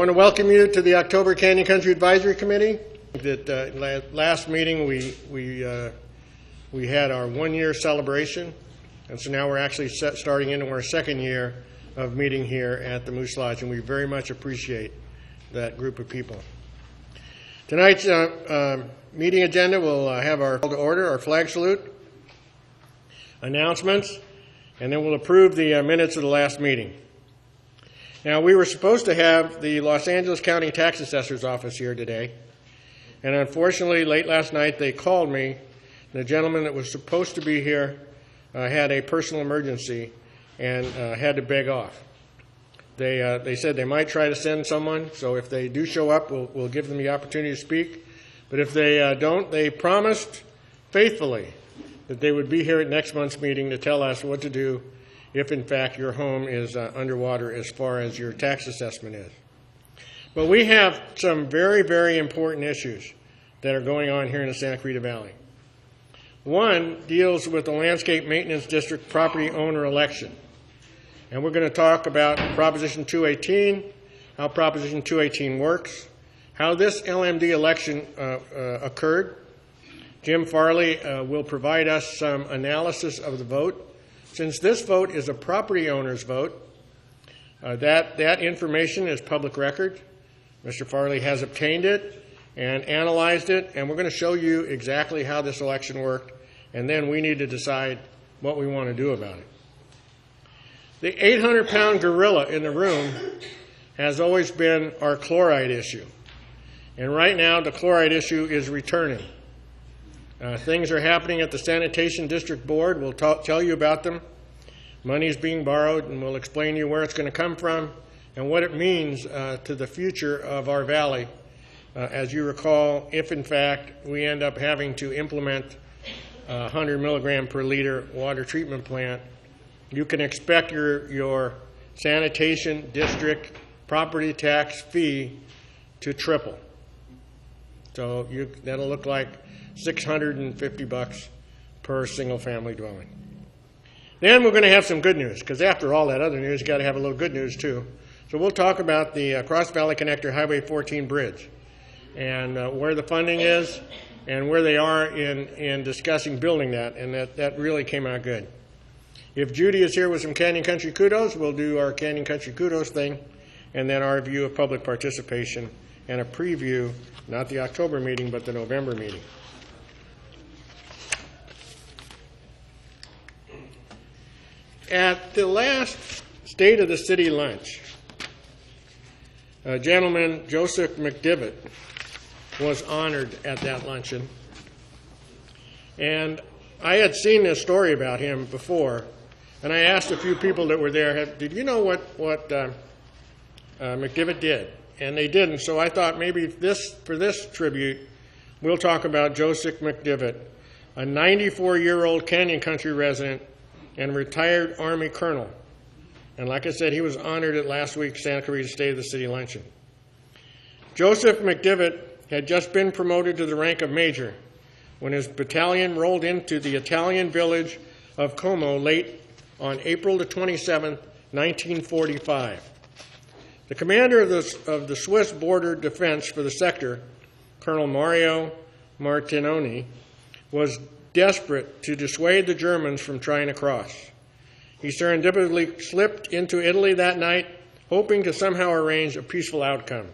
I want to welcome you to the October Canyon Country Advisory Committee. Last meeting we had our 1-year celebration, and so now we're actually starting into our 2nd year of meeting here at the Moose Lodge, and we very much appreciate that group of people. Tonight's meeting agenda will have our call to order, our flag salute, announcements, and then we'll approve the minutes of the last meeting. Now, we were supposed to have the Los Angeles County Tax Assessor's Office here today, and unfortunately, late last night, they called me. The gentleman that was supposed to be here had a personal emergency and had to beg off. They said they might try to send someone, so if they do show up, we'll give them the opportunity to speak. But if they don't, they promised faithfully that they would be here at next month's meeting to tell us what to do if, in fact, your home is underwater as far as your tax assessment is. But we have some very, very important issues that are going on here in the Santa Clarita Valley. One deals with the Landscape Maintenance District property owner election. And we're going to talk about Proposition 218, how Proposition 218 works, how this LMD election occurred. Jim Farley will provide us some analysis of the vote. Since this vote is a property owner's vote, that information is public record. Mr. Farley has obtained it and analyzed it, and we're going to show you exactly how this election worked, and then we need to decide what we want to do about it. The 800-pound gorilla in the room has always been our chloride issue, and right now the chloride issue is returning. Things are happening at the Sanitation District Board. We'll tell you about them. Money is being borrowed, and we'll explain to you where it's going to come from and what it means to the future of our valley. As you recall, if in fact we end up having to implement a 100 milligram per liter water treatment plant, you can expect your sanitation district property tax fee to triple. So that'll look like $650 per single family dwelling. Then we're going to have some good news, because after all that other news, you got to have a little good news too. So we'll talk about the Cross Valley Connector Highway 14 bridge and where the funding is and where they are in discussing building that, and that really came out good. If Judy is here with some Canyon Country kudos, we'll do our Canyon Country kudos thing, and then our view of public participation and a preview, not the October meeting, but the November meeting. At the last State of the City lunch, a gentleman, Joseph McDivitt, was honored at that luncheon. And I had seen this story about him before, and I asked a few people that were there, did you know what McDivitt did? And they didn't, so I thought maybe for this tribute, we'll talk about Joseph McDivitt, a 94-year-old Canyon Country resident and retired Army colonel. And like I said, he was honored at last week's Santa Clarita State of the City luncheon. Joseph McDivitt had just been promoted to the rank of major when his battalion rolled into the Italian village of Como late on April the 27th, 1945. The commander of the Swiss border defense for the sector, Colonel Mario Martinoni, was desperate to dissuade the Germans from trying to cross. He serendipitously slipped into Italy that night, hoping to somehow arrange a peaceful outcome.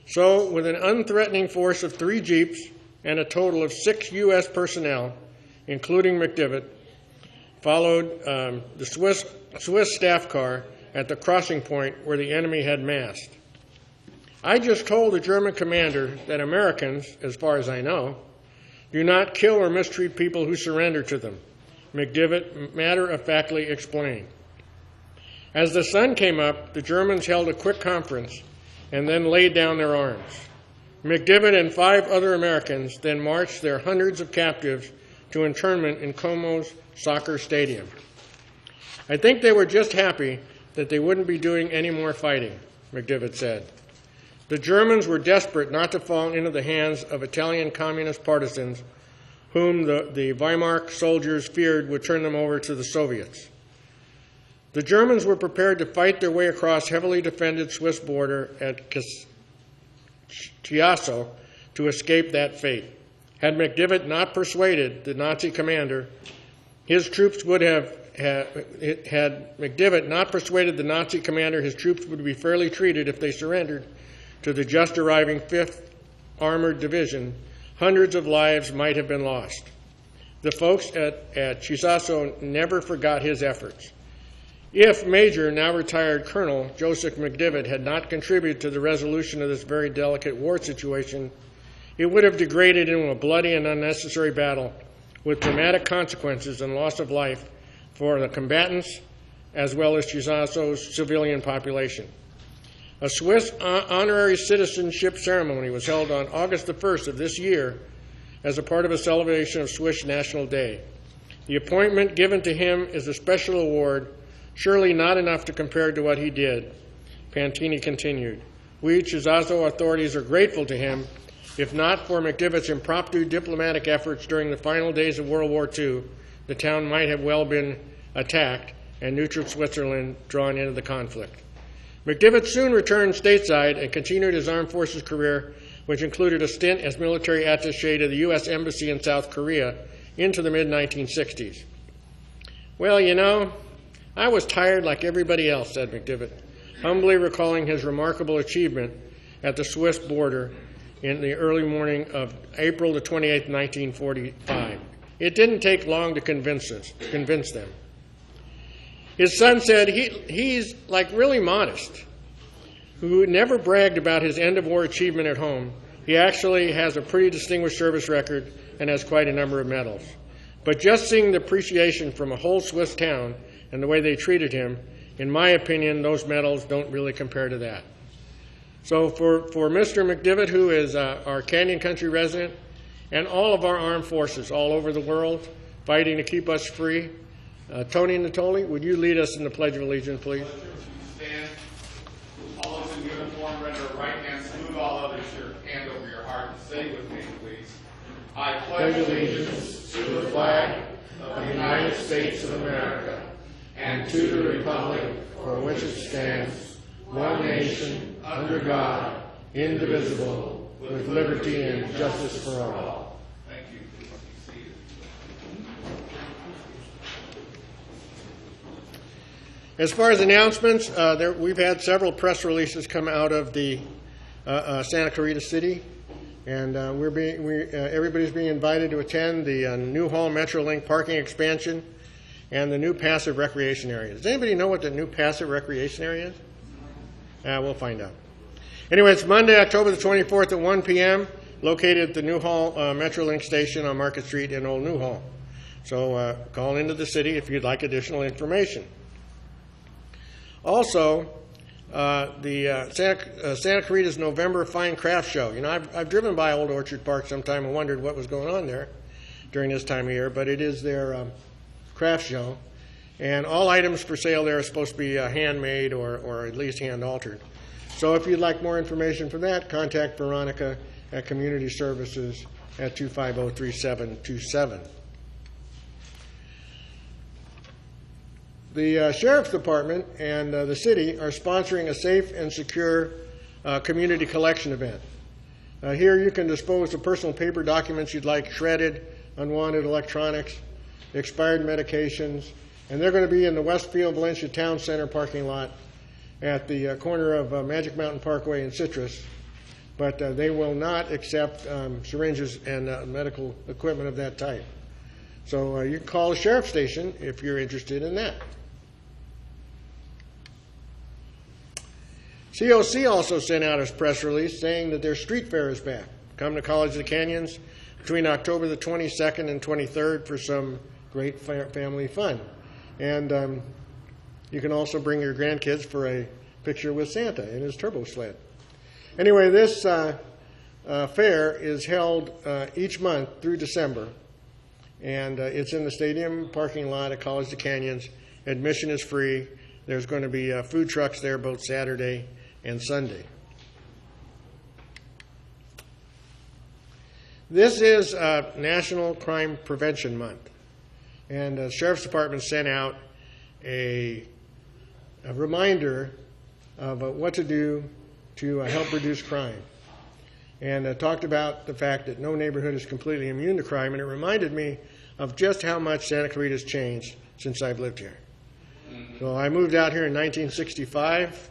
So, with an unthreatening force of 3 jeeps and a total of 6 U.S. personnel, including McDivitt, followed the Swiss staff car at the crossing point where the enemy had massed. I just told the German commander that Americans, as far as I know, do not kill or mistreat people who surrender to them, McDivitt matter-of-factly explained. As the sun came up, the Germans held a quick conference and then laid down their arms. McDivitt and 5 other Americans then marched their hundreds of captives to internment in Como's soccer stadium. I think they were just happy that they wouldn't be doing any more fighting, McDivitt said. The Germans were desperate not to fall into the hands of Italian communist partisans whom the Weimar soldiers feared would turn them over to the Soviets. The Germans were prepared to fight their way across heavily defended Swiss border at Chiasso to escape that fate. Had McDivitt not persuaded the Nazi commander, his troops would be fairly treated if they surrendered to the just arriving 5th Armored Division. Hundreds of lives might have been lost. The folks at Chiasso never forgot his efforts. If Major, now retired Colonel, Joseph McDivitt had not contributed to the resolution of this very delicate war situation, it would have degraded into a bloody and unnecessary battle with dramatic consequences and loss of life for the combatants as well as Chiasso's civilian population. A Swiss honorary citizenship ceremony was held on August the 1st of this year as a part of a celebration of Swiss National Day. The appointment given to him is a special award, surely not enough to compare to what he did. Pantini continued. We Chiasso authorities are grateful to him. If not for McDivitt's impromptu diplomatic efforts during the final days of World War II, the town might have well been attacked and neutral Switzerland drawn into the conflict. McDivitt soon returned stateside and continued his armed forces career, which included a stint as military attaché to the U.S. Embassy in South Korea into the mid-1960s. Well, you know, I was tired like everybody else, said McDivitt, humbly recalling his remarkable achievement at the Swiss border in the early morning of April the 28th, 1945. It didn't take long to convince them. His son said he's like really modest, who never bragged about his end-of-war achievement at home. He actually has a pretty distinguished service record and has quite a number of medals. But just seeing the appreciation from a whole Swiss town and the way they treated him, in my opinion, those medals don't really compare to that. So for Mr. McDivitt, who is our Canyon Country resident, and all of our armed forces all over the world fighting to keep us free, Tony Natoli, would you lead us in the Pledge of Allegiance, please? Stand. All those in uniform, render a right hand salute. All others, your hand over your heart and say with me, please. I pledge allegiance to the flag of the United States of America and to the republic for which it stands, one nation, under God, indivisible, with liberty and justice for all. Thank you. Please be seated. As far as announcements, we've had several press releases come out of the Santa Clarita City, and everybody's being invited to attend the New Hall Metrolink parking expansion and the new passive recreation area. Does anybody know what the new passive recreation area is? We'll find out. Anyway, it's Monday, October the 24th at 1 p.m., located at the New Hall Metrolink station on Market Street in Old New Hall. So call into the city if you'd like additional information. Also, the Santa Clarita's November Fine Craft Show. You know, I've driven by Old Orchard Park sometime and wondered what was going on there during this time of year, but it is their craft show. And all items for sale there are supposed to be handmade or at least hand-altered. So if you'd like more information for that, contact Veronica at Community Services at 250-3727. The Sheriff's Department and the city are sponsoring a safe and secure community collection event. Here you can dispose of personal paper documents you'd like shredded, unwanted electronics, expired medications, and they're going to be in the Westfield Valencia Town Center parking lot at the corner of Magic Mountain Parkway and Citrus. But they will not accept syringes and medical equipment of that type. So you can call the sheriff's station if you're interested in that. COC also sent out a press release saying that their street fair is back. Come to College of the Canyons between October the 22nd and 23rd for some great family fun. And you can also bring your grandkids for a picture with Santa in his turbo sled. Anyway, this fair is held each month through December, and it's in the stadium parking lot at College of the Canyons. Admission is free. There's going to be food trucks there both Saturday and Sunday. This is National Crime Prevention Month, and the Sheriff's Department sent out a a reminder of what to do to help reduce crime. And talked about the fact that no neighborhood is completely immune to crime, and it reminded me of just how much Santa Clarita has changed since I've lived here. So I moved out here in 1965,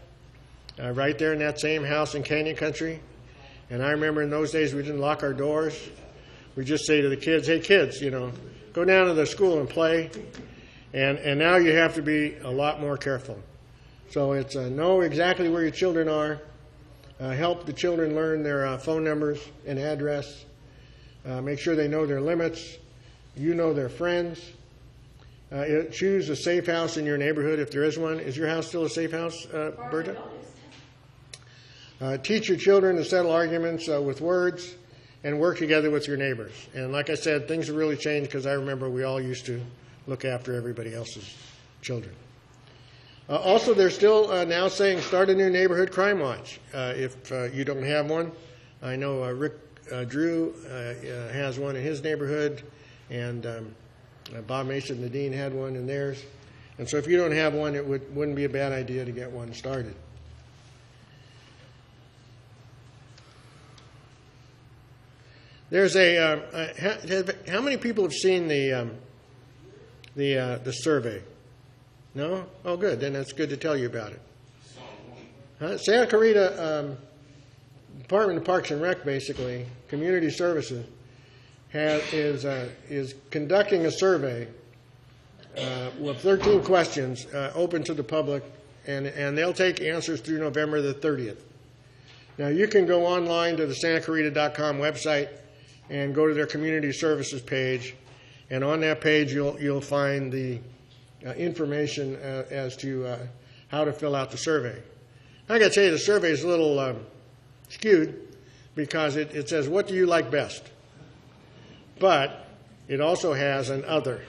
right there in that same house in Canyon Country. And I remember in those days we didn't lock our doors. We just say to the kids, hey kids, go down to the school and play. And now you have to be a lot more careful. So it's know exactly where your children are. Help the children learn their phone numbers and address. Make sure they know their limits. You know their friends. Choose a safe house in your neighborhood if there is one. Is your house still a safe house, Berta? Teach your children to settle arguments with words and work together with your neighbors. And like I said, things have really changed because I remember we all used to look after everybody else's children. Also, they're still now saying start a new neighborhood crime watch if you don't have one. I know Rick Drew has one in his neighborhood, and Bob Mason, the dean, had one in theirs. And so if you don't have one, it wouldn't be a bad idea to get one started. There's how many people have seen the survey? No? Oh, good. Then that's good to tell you about it. Santa Clarita Department of Parks and Rec, basically, Community Services, is conducting a survey with 13 questions open to the public, and they'll take answers through November the 30th. Now, you can go online to the santaclarita.com website and go to their Community Services page, and on that page you'll find the information as to how to fill out the survey. I got to tell you, the survey is a little skewed because it says, what do you like best? But it also has an other.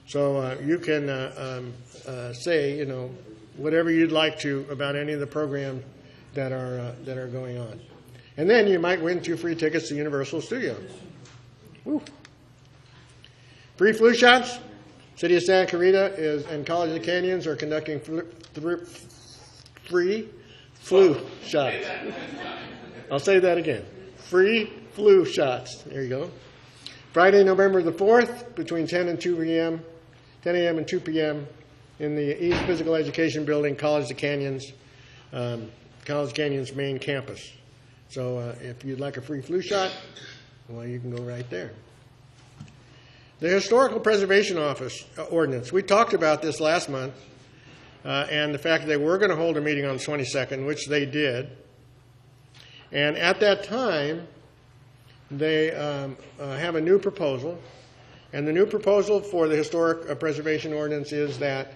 So you can say, whatever you'd like to about any of the programs that are going on. And then you might win 2 free tickets to Universal Studios. Woo. Free flu shots. City of Santa Clarita and College of the Canyons are conducting free flu shots. I'll say that again. Free flu shots. There you go. Friday, November the 4th, between 10 and 2 p.m., 10 a.m. and 2 p.m. in the East Physical Education Building, College of the Canyons, College of Canyons main campus. So if you'd like a free flu shot, well, you can go right there. The Historical Preservation Office ordinance. We talked about this last month, and the fact that they were going to hold a meeting on the 22nd, which they did. And at that time, they have a new proposal. And the new proposal for the Historic Preservation Ordinance is that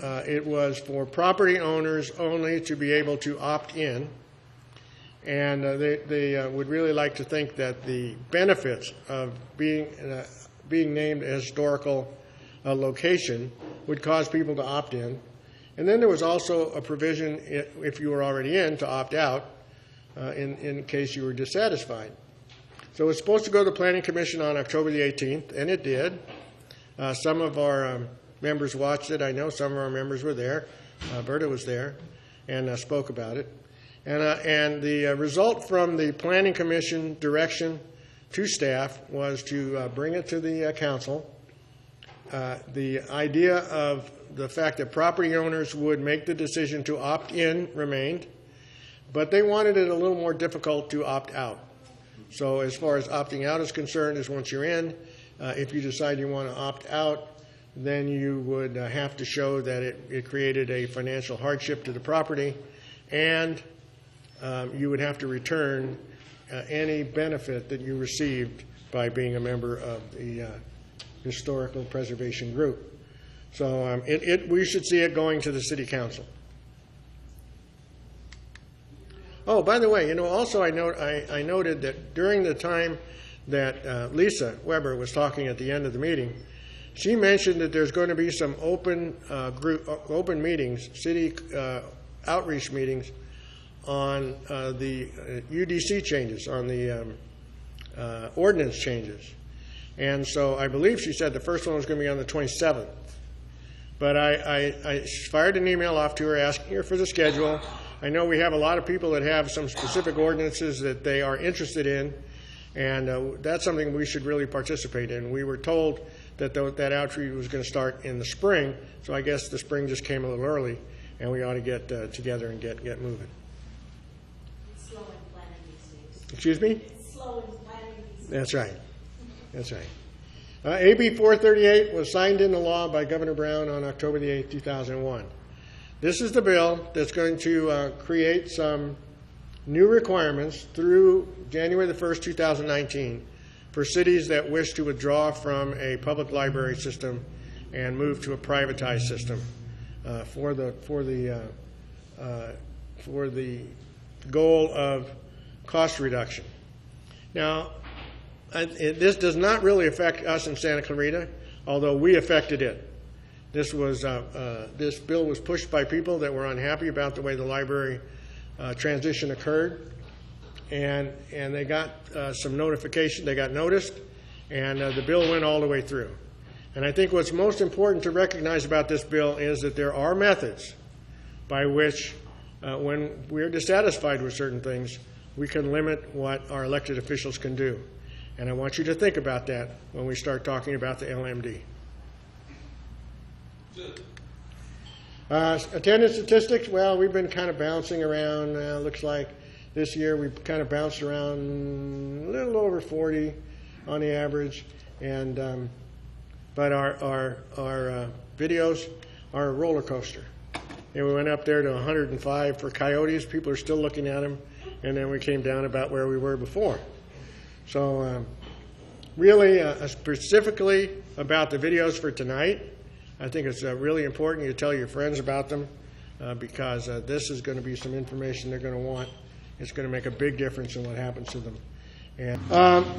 it was for property owners only to be able to opt in. And they would really like to think that the benefits of being named a historical location would cause people to opt in. And then there was also a provision, if you were already in, to opt out in case you were dissatisfied. So it's supposed to go to the Planning Commission on October the 18th, and it did. Some of our members watched it. I know some of our members were there. Berta was there and spoke about it. And the result from the Planning Commission direction to staff was to bring it to the council. The idea of the fact that property owners would make the decision to opt in remained, but they wanted it a little more difficult to opt out. So as far as opting out is concerned, is once you're in, if you decide you want to opt out, then you would have to show that it created a financial hardship to the property, and you would have to return any benefit that you received by being a member of the Historical Preservation Group. So we should see it going to the City Council. Oh, by the way, also I noted that during the time that Lisa Weber was talking at the end of the meeting, she mentioned that there's going to be some open meetings, city outreach meetings on the UDC changes, on the ordinance changes. And so I believe she said the first one was going to be on the 27th. But I fired an email off to her asking her for the schedule. I know we have a lot of people that have some specific ordinances that they are interested in, and that's something we should really participate in. We were told that that outreach was going to start in the spring, so I guess the spring just came a little early, and we ought to get together and get moving. It's slow in planning these days. Excuse me? It's slow in planning these days. That's right. That's right. AB 438 was signed into law by Governor Brown on October the 8th, 2001. This is the bill that's going to create some new requirements through January the 1st, 2019 for cities that wish to withdraw from a public library system and move to a privatized system for the goal of cost reduction. Now, this does not really affect us in Santa Clarita, although we affected it. This bill was pushed by people that were unhappy about the way the library transition occurred, and they got some notification. They got noticed, and the bill went all the way through. And I think what's most important to recognize about this bill is that there are methods by which, when we're dissatisfied with certain things, we can limit what our elected officials can do. And I want you to think about that when we start talking about the LMD. Attendance statistics, well, we've been kind of bouncing around. Looks like this year we've kind of bounced around a little over 40 on the average. And but our videos are a roller coaster. And we went up there to 105 for coyotes. People are still looking at them. And then we came down about where we were before. So really, specifically about the videos for tonight, I think it's really important you tell your friends about them because this is going to be some information they're going to want. It's going to make a big difference in what happens to them. And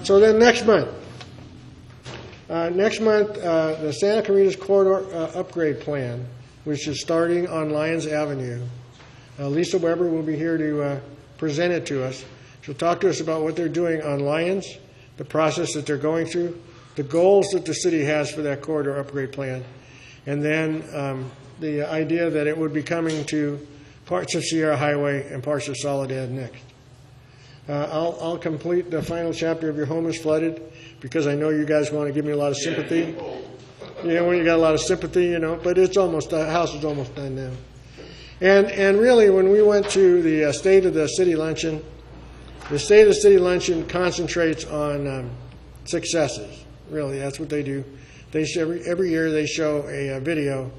so then next month, the Santa Clarita's Corridor Upgrade Plan, which is starting on Lyons Avenue. Lisa Weber will be here to present it to us. She'll talk to us about what they're doing on Lyons, the process that they're going through, the goals that the city has for that corridor upgrade plan, and then the idea that it would be coming to parts of Sierra Highway and parts of Soledad next. I'll complete the final chapter of Your Home is Flooded because I know you guys want to give me a lot of sympathy. Yeah, when you got a lot of sympathy, you know, but it's almost, the house is almost done now. And really, when we went to the State of the City Luncheon, the State of the City Luncheon concentrates on successes. Really, that's what they do. They show, every year they show a video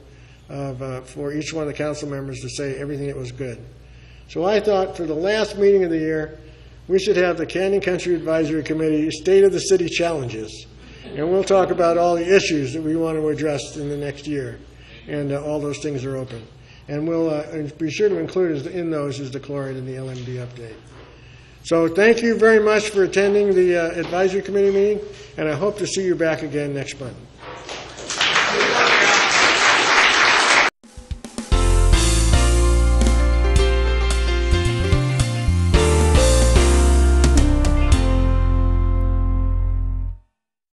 of, for each one of the council members to say everything that was good. So I thought for the last meeting of the year, we should have the Canyon Country Advisory Committee State of the City Challenges. And we'll talk about all the issues that we want to address in the next year. And all those things are open. And we'll be sure to include in those is the chloride and the LMD update. So thank you very much for attending the advisory committee meeting, and I hope to see you back again next month.